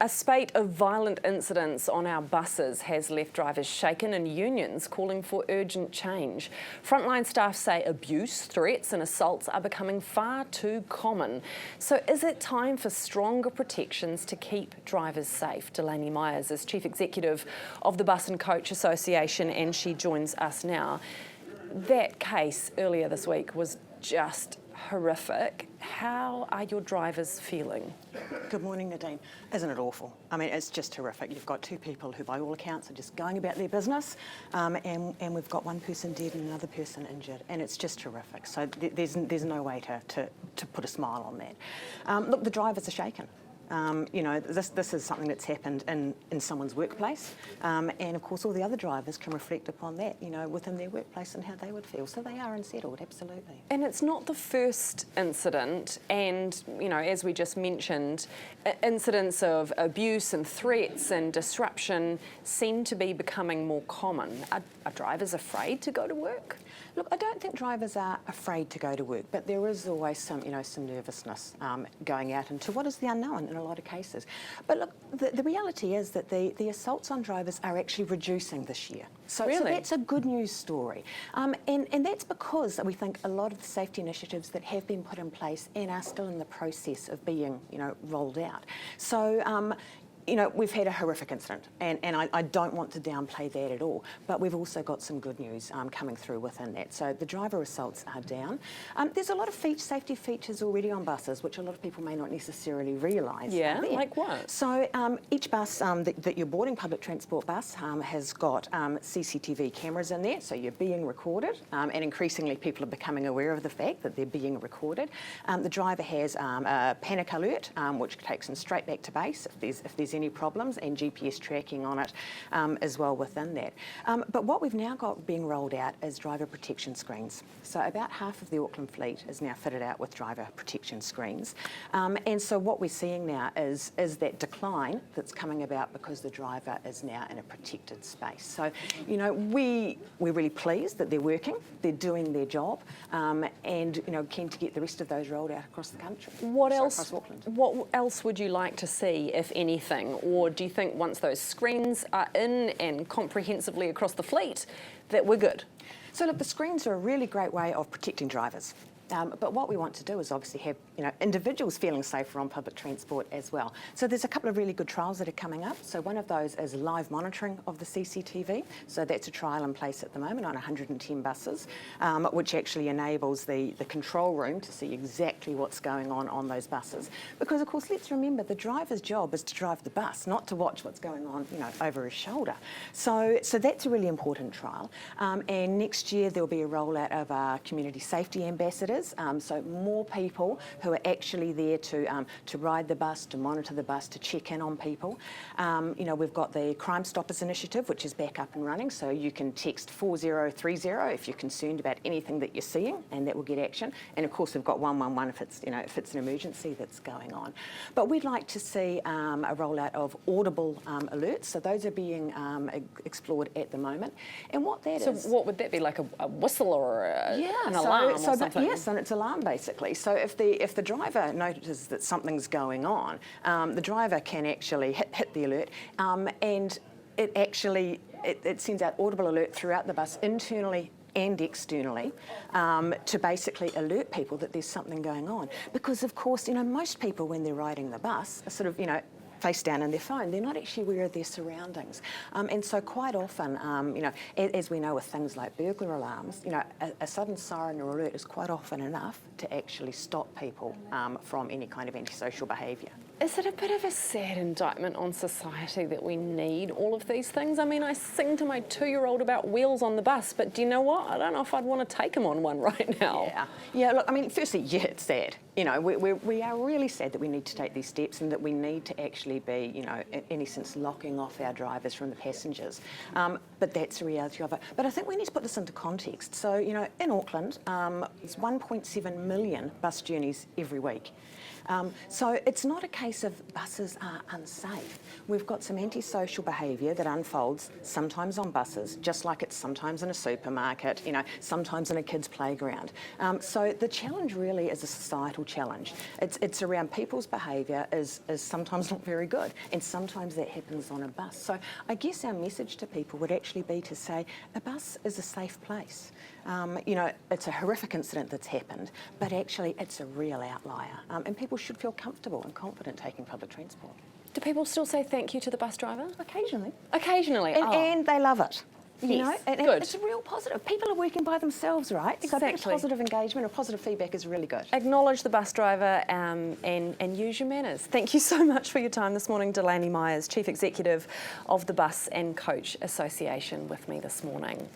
A spate of violent incidents on our buses has left drivers shaken and unions calling for urgent change. Frontline staff say abuse, threats and assaults are becoming far too common. So is it time for stronger protections to keep drivers safe? Delaney Myers is Chief Executive of the Bus and Coach Association and she joins us now. That case earlier this week was just horrific. How are your drivers feeling? Good morning, Nadine. Isn't it awful? I mean, it's just horrific. You've got two people who, by all accounts, are just going about their business, and we've got one person dead and another person injured, and it's just horrific. So there's no way to put a smile on that. Look, the drivers are shaken. You know, this is something that's happened in someone's workplace, and of course all the other drivers can reflect upon that, you know, within their workplace and how they would feel. So they are unsettled, absolutely. And it's not the first incident, and you know, as we just mentioned, incidents of abuse and threats and disruption seem to be becoming more common. Are drivers afraid to go to work? Look, I don't think drivers are afraid to go to work, but there is always some nervousness going out into what is the unknown in a lot of cases. But look, the reality is that the assaults on drivers are actually reducing this year. So that's a good news story. And that's because we think a lot of the safety initiatives that have been put in place and are still in the process of being, rolled out. So, we've had a horrific incident, and I don't want to downplay that at all, but we've also got some good news coming through within that. So the driver assaults are down. There's a lot of safety features already on buses, which a lot of people may not necessarily realise. Yeah, like what? So each bus that you're boarding, public transport bus, has got CCTV cameras in there, so you're being recorded, and increasingly people are becoming aware of the fact that they're being recorded. The driver has a panic alert, which takes them straight back to base if there's any problems, and GPS tracking on it as well within that. But what we've now got being rolled out is driver protection screens. So about half of the Auckland fleet is now fitted out with driver protection screens. And so what we're seeing now is that decline that's coming about because the driver is now in a protected space. So, we're really pleased that they're working, they're doing their job, and, keen to get the rest of those rolled out across the country. What else would you like to see, if anything? Or do you think once those screens are in and comprehensively across the fleet, that we're good? So look, the screens are a really great way of protecting drivers. But what we want to do is obviously have individuals feeling safer on public transport as well. So there's a couple of really good trials that are coming up. So one of those is live monitoring of the CCTV. So that's a trial in place at the moment on 110 buses, which actually enables the control room to see exactly what's going on those buses. Because of course, let's remember, the driver's job is to drive the bus, not to watch what's going on over his shoulder. So that's a really important trial. And next year there'll be a rollout of our community safety ambassadors. So more people who are actually there to ride the bus, to monitor the bus, to check in on people. We've got the Crime Stoppers initiative, which is back up and running. So you can text 4030 if you're concerned about anything that you're seeing, and that will get action. And of course, we've got 111 if it's an emergency that's going on. But we'd like to see a rollout of audible alerts. So those are being explored at the moment. And what that is... So what would that be, like a whistle or an alarm or something? Yes, and it's alarm basically. So if the driver notices that something's going on, the driver can actually hit the alert, and it sends out audible alert throughout the bus, internally and externally, to basically alert people that there's something going on. Because of course, most people when they're riding the bus are sort of, face down in their phone. They're not actually aware of their surroundings. And so quite often, as we know with things like burglar alarms, a sudden siren or alert is quite often enough to actually stop people from any kind of antisocial behaviour. Is it a bit of a sad indictment on society that we need all of these things? I mean, I sing to my 2-year-old about wheels on the bus, but do you know what? I don't know if I'd want to take him on one right now. Yeah. Look, I mean, firstly, it's sad. We are really sad that we need to take these steps and that we need to actually be, in any sense, locking off our drivers from the passengers. But that's the reality of it. But I think we need to put this into context. So, in Auckland, it's 1.7 million bus journeys every week. So it's not a case of buses are unsafe. We've got some antisocial behaviour that unfolds sometimes on buses, just like it's sometimes in a supermarket, sometimes in a kid's playground. So the challenge really is a societal challenge. It's around people's behaviour is sometimes not very good, and sometimes that happens on a bus. So I guess our message to people would actually be to say a bus is a safe place. It's a horrific incident that's happened, but actually it's a real outlier, and people should feel comfortable and confident taking public transport. Do people still say thank you to the bus driver? Occasionally. Occasionally. And they love it. Yes, and good. It's a real positive. People are working by themselves, right? Exactly. So positive engagement or positive feedback is really good. Acknowledge the bus driver and use your manners. Thank you so much for your time this morning, Delaney Myers, Chief Executive of the Bus and Coach Association, with me this morning.